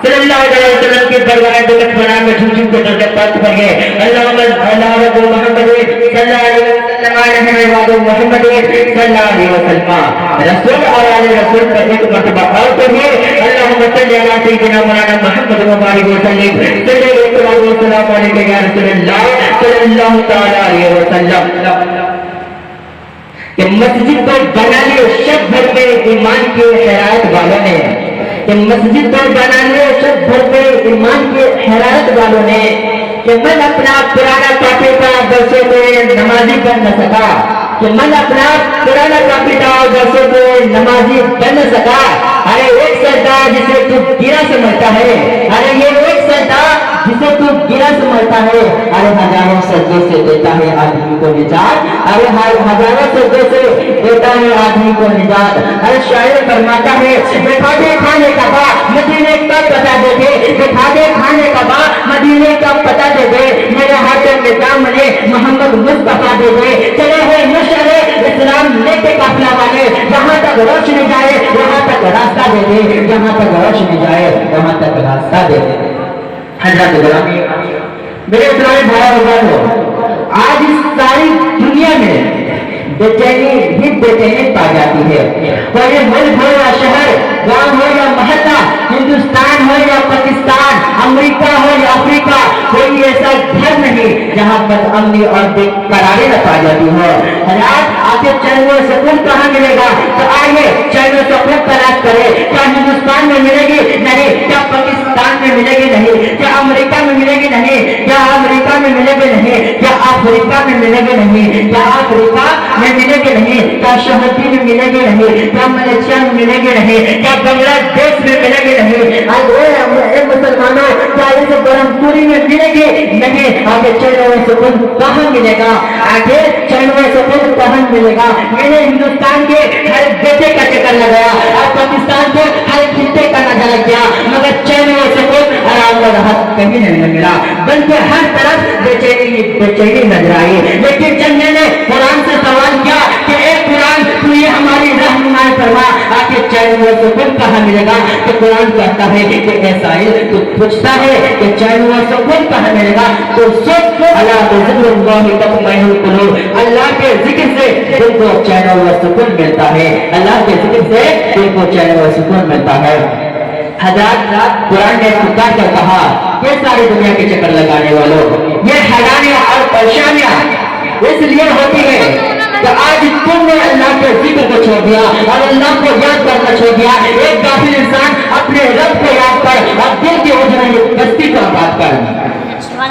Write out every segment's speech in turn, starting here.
صلی اللہ علیہ وسلم کی برگاہ دولت بنا کے جھوم جھوم کے درجہ پاک پر گئے. اللہم اللہ رب محمد صلی اللہ علیہ وسلم علیہ محمد صلی اللہ علیہ وسلم. رسول اور آل رسول پر ایک مرتبہ اور پڑھیے. اللہم صلی علی سیدنا مولانا محمد مبارک وسلم صلی اللہ علیہ وسلم علیہ یا رسول اللہ صلی اللہ تعالی علیہ وسلم. کہ مسجد کو بنانے شب بھر میں ایمان کے حیرات والوں نے, کہ مسجد کو بنانے شب بھر میں ایمان کے حیرات والوں نے, کہ من اپنا پرانا کاپی کا برسوں میں نمازی بن نہ سکا, کہ من اپنا پرانا کاپی کا برسوں میں نمازی بن نہ سکا. ارے ایک سجدہ جسے تو گرا سمجھتا ہے, ارے یہ ایک سجدہ جسے تو گرا سمجھتا ہے, ارے ہزاروں سجدے سے دیتا ہے آدمی کو نجات, ارے ہزاروں سجدے سے دیتا ہے آدمی کو نجات. ارے شاعر فرماتا ہے بٹھا دے کھانے کا با مدینے کا پتہ دے دے, بٹھا دے کھانے کا با مدینے کا پتہ دے دے, میرے ہاتھوں میں دامنے محمد مصطفیٰ دے دے. چلے ہوئے نشرے اسلام لے کے قافلہ والے, جہاں تک روشنی جائے وہاں تک راستہ دے دے, جہاں تک روشنی جائے وہاں تک راستہ دے دے. حضرت غلامی میرے اسلامی بھائی بہنوں, آج اس ساری دنیا میں بے چینی ہی بے چینی پا جاتی ہے. اور یہ ملک ہو یا شہر, گاؤں ہو یا محلہ, ہندوستان ہو یا پاکستان, امریکہ ہو یا افریقہ, کوئی ایسا گھر نہیں جہاں پر امنی اور بے قراری نہ پا جاتی ہو. حضرات آخر چین و سکون کہاں ملے گا؟ تو آئیے چین و سکون تلاش کرے. کیا ہندوستان میں ملے گی؟ نہیں. کیا پاکستان میں ملے گی؟ نہیں. کیا امریکہ میں ملے گی؟ نہیں. کیا امریکہ میں ملے گی؟ نہیں. کیا افریقہ میں ملے گی؟ نہیں. کیا افریقہ میں ملے گی؟ نہیں. کیا شہدی میں ملے گی؟ نہیں. کیا ملیشیا میں ملے گی؟ نہیں. کیا بنگلہ دیش میں ملے گی؟ نہیں. مسلمانوں کیا اس برہم پوری میں ملے گی؟ نہیں. آگے چین و سکون کہاں ملے گا؟ آگے چین و سکون کہاں ملے گا؟ میں نے ہندوستان کے ہر بیٹے کا چکر لگایا اور پاکستان کے ہر خطے کا نظر لگ گیا, مگر چین و سکون آرام و راحت کہیں نہیں ملا, بلکہ ہر طرف بے چینی نظر آئی. لیکن جب میں نے قرآن سے سوال کیا کہ اے قرآن تو یہ ہماری رہنمائی فرما, آخر چین و سکون کہاں ملے گا؟ تو قرآن کہتا ہے کہ اے سائل تو پوچھتا ہے کہ چین و سکون کہاں ملے گا؟ تو سب اللہ ذکر اللہ تطمئن القلوب, اللہ کے ذکر سے دل کو چین و سکون ملتا ہے, اللہ کے ذکر سے دل کو چین و سکون ملتا ہے. حضرات قرآن نے پکار کر کہا یہ ساری دنیا کے چکر لگانے والوں, یہ حیرانیاں اور پریشانیاں اس لیے ہوتی ہے کہ آج تم نے اللہ کے ذکر کو چھوڑ دیا اور اللہ کو یاد کرنا چھوڑ دیا. ایک غافل انسان اپنے رب کو یاد کر اور دل کی اجڑی بستی کو آباد کر.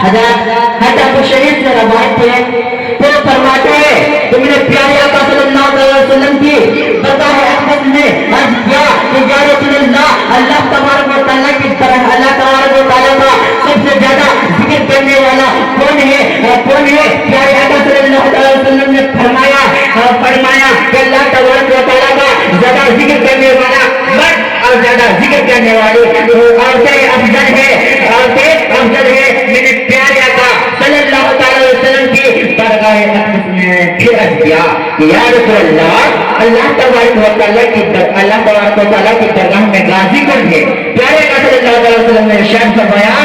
حضرت حضرت شریف سے روایت ہے تو فرماتے ہیں کہ میرے پیارے آقا صلی اللہ علیہ وسلم کی برگاہ اقدس نے عرض کیا کہ یا رسول اللہ, اللہ تبارک و تعالیٰ کی طرح اللہ تبارک و تعالیٰ کا سب سے زیادہ ذکر کرنے والا کون ہے؟ کون ہے؟ پیارے آقا صلی اللہ علیہ وسلم نے فرمایا کہ اللہ تبارک و تعالیٰ کا زیادہ ذکر کرنے والا مرد اور زیادہ ذکر کرنے والی عورتیں افضل ہے, عورتیں افضل ہے. میرے پیارے آقا صلی اللہ علیہ وسلم کی برگاہ اقدس نے پھر عرض کیا کہ یا رسول اللہ, اللہ تبارک و تعالیٰ کی درگاہ میں غازی کون ہے؟ پیارے آقا صلی اللہ علیہ وسلم نے ارشاد فرمایا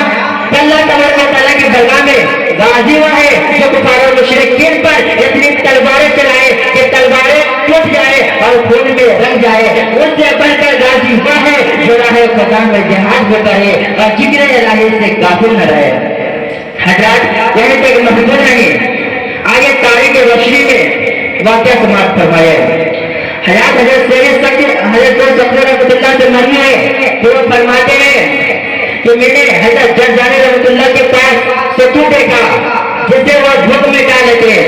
کہ اللہ تبارک و تعالیٰ کی درگاہ میں غازی وہ ہے جو کفار و مشرکین پر اتنی تلواریں چلائے کہ تلواریں ٹوٹ جائے اور خون میں رنگ جائے. اس سے بڑھ کر غازی وہ ہے جو راہ خدا میں جہاد میں رہے اور جگر الہی سے غافل نہ رہے. حضرات یہاں تک محدود نہیں, آگے تاریخ روشنی میں واقعہ سماعت فرمائے. حضرت حضرت رحمۃ اللہ سے مرضی ہے کہ وہ فرماتے ہیں کہ میں نے حضرت جرجانی رحمۃ اللہ کے پاس ستو دیکھا جسے وہ دھوپ میں ڈال لیتے ہیں.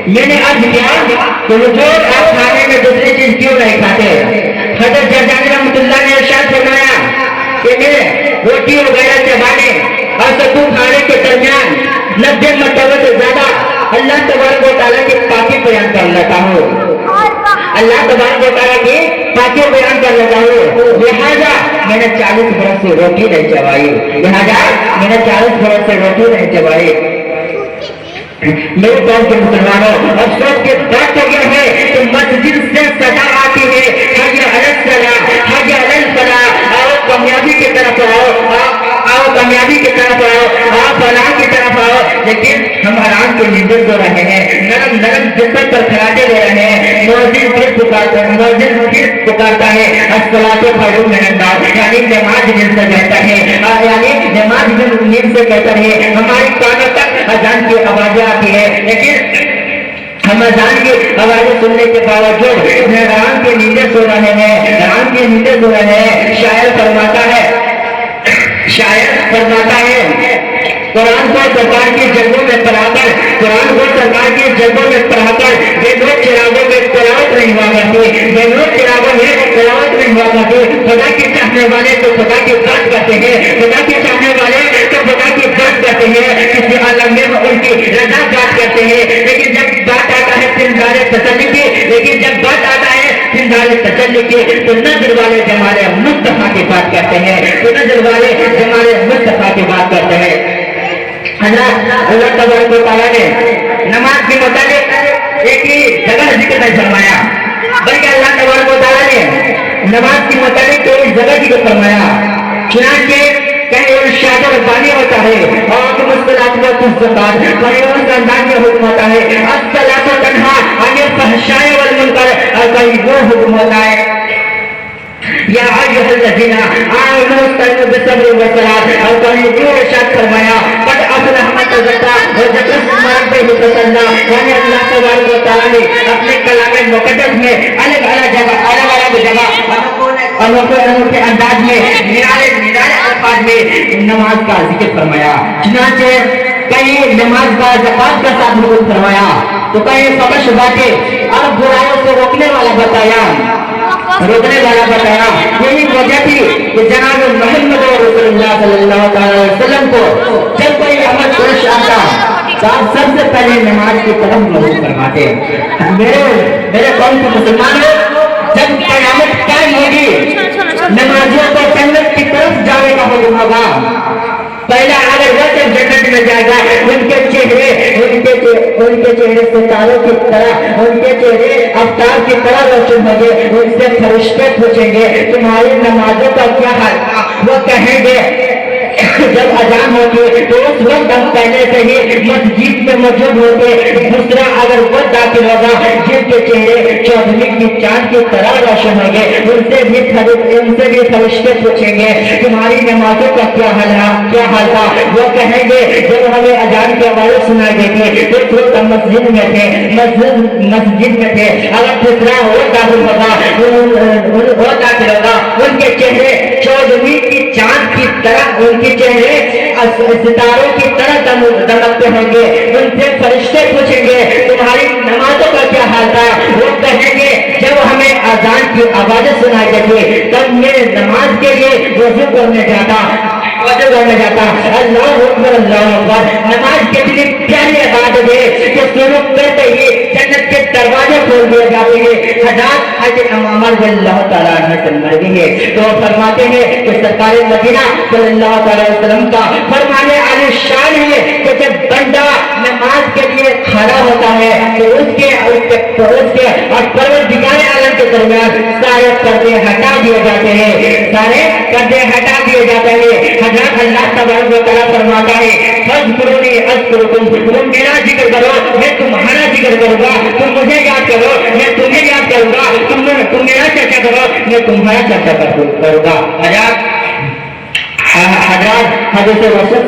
میں نے عرض کیا کہ حضور آپ کھانے میں دوسری چیز کیوں نہیں کھاتے؟ حضرت جرجانی رحمۃ اللہ نے ارشاد فرمایا کہ میں روٹی وغیرہ چبانے اور ستو کھانے کے درمیان 90 مرتبہ سے زیادہ اللہ تبارک و تعالیٰ کی پاکی بیان کر لیتا ہوں, اللہ تبارک و تعالیٰ کی پاکی بیان کر لیتا ہوں. لہٰذا میں نے 40 برس سے روٹی نہیں چبائی, میرے قوم کے مسلمانوں, افسوس کے بات تو یہ ہے کہ مسجد سے صدا آتی ہے حی علی الصلاۃ, حی علی الفلاح, اور کامیابی کی طرف آؤ کامیابی کی طرف آؤ، آپ فلاح کی طرف آؤ، لیکن ہم حرام کے نیندے سو رہے ہیں، نرم نرم جسم پر کھراٹے لے رہے ہیں۔ مؤذن پھر پکارتا ہے، مؤذن پھر پکارتا ہے الصلاۃ خیر من النوم، یعنی نماز نیند سے کہتا ہے، یعنی نماز نیند سے کہتا ہے۔ ہماری کانوں تک اذان کی آوازیں آتی ہے، لیکن ہم اذان کی آوازیں سننے کے باوجود حرام کے نیندے سو رہے ہیں، حرام کے نیندے سو رہے ہیں۔ شاعر فرماتا ہے قرآن کو سرکار کی جنگوں میں پڑھا کر، قرآن کو سرکار کی جنگوں میں پڑھا کر بے نور چراغوں میں تلاوت نہیں ہوا کرتی، بے نور چراغوں میں تلاوت نہیں ہوا کرتی۔ خدا کے چاہنے والے تو خدا کی بات کرتے ہیں، خدا کے چاہنے والے تو خدا کی بات کرتے ہیں، کسی عالم میں ان کی رضا بات کرتے ہیں، لیکن جب بات آتا ہے پھر تسلی کی، لیکن جب بات آتا ہے پھر تسلی کی، تو نظر والے جمال مصطفیٰ کی بات کرتے ہیں، تو نظر والے جمال مصطفیٰ کی بات کرتے ہیں۔ اللہ تبارک و تعالیٰ نے نماز کے متعلق ایک ہی جگہ ذکر نہیں فرمایا، بلکہ اللہ تبارک و تعالیٰ نے نماز کے متعلق ایک جگہ ذکر فرمایا۔ چنانچہ کہیں ارشاد ربانی ہوتا ہے اور الصلاۃ والزکات، کہیں اس انداز میں حکم ہوتا ہے الصلاۃ تنہا عن الفحشاء والمنکر، اور کہیں وہ حکم ہوتا ہے یا ایھا الذین آمنوا استعینوا بالصبر والصلاۃ، اور کہیں یہ ارشاد فرمایا قد افلح من تزکیٰ وذکر اسم ربہ فصلی، یعنی اللہ تبارک و تعالیٰ نے اپنے کلام مقدس میں الگ الگ جگہ انوکھے انداز میں نرالے الفاظ میں نماز کا ذکر فرمایا۔ چنانچہ کہیں نماز کا زکات کا ساتھ حکم فرمایا، تو کہیں فحش باتیں اور برائیوں سے روکنے والا بتایا۔ یہی وجہ تھی کہ جناب محمد رسول اللہ صلی اللہ علیہ وسلم کو جب کوئی عمل درست آتا تو آپ سب سے پہلے نماز کی طرف مرغوب فرماتے۔ میرے قوم کے مسلمانوں، جب قیامت قائم ہوگی نمازیوں کو جنت کی طرف جانے کا حکم ہوگا۔ پہلا اگر وہ جب جنت میں جائے گا، ان کے چہرے ستاروں کی طرح، ان کے چہرے آفتاب کی طرح روشن ہوں گے۔ ان سے فرشتے پوچھیں گے تمہاری نمازوں کا کیا حال؟ وہ کہیں گے جب اذان ہوتی تو اس وقت ہم پہلے سے ہی مسجد میں موجود ہوتے۔ دوسرا اگر وہ داخل ہوگا جن کے چہرے چودھویں کی چاند کی طرح روشن ہوں گے، ان سے بھی فرشتے پوچھیں گے تمہاری نمازوں کا کیا حال تھا؟ وہ کہیں گے جب ہمیں اذان کی آواز سنائی دیتی تو ہم مسجد میں تھے۔ اگر تیسرا وہ داخل ہوگا ان کے چہرے چودھویں کی چاند کی طرح، ان کے چہرے ستاروں کی طرح دمکتے ہوں گے۔ ان سے فرشتے پوچھیں گے تمہاری نمازوں کا کیا حال تھا؟ وہ کہیں گے جب ہمیں اذان کی آوازیں سنائی دیتی تب میں نماز کے لیے وضو کرنے جاتا۔ اللہ اکبر اللہ اکبر۔ نماز کتنی پیاری عبادت ہے کہ شروع کرتے ہی جنت کے دروازے کھول دیے جاتے ہیں۔ حضرت امام رضی اللہ تعالیٰ عنہ سے مروی ہے تو فرماتے ہیں کہ سرکار مدینہ صلی اللہ تعالی وسلم کا فرمانے عالی شان ہے کہ جب بندہ نماز کے لیے کھڑا ہوتا ہے تو اس کے اور پروردگار عالم کے درمیان سارے پردے ہٹا دیے جاتے ہیں، حضرت اللہ تبارک و تعالیٰ فرماتا ہے فاذکرونی اذکرکم، تم میرا ذکر کرو میں تمہارا ذکر کروں گا، تم مجھے یاد کرو میں تمہیں یاد کروں گا، تم میرا چرچا کرو میں تمہارا چرچا کروں گا۔ حضرت حدیث رسول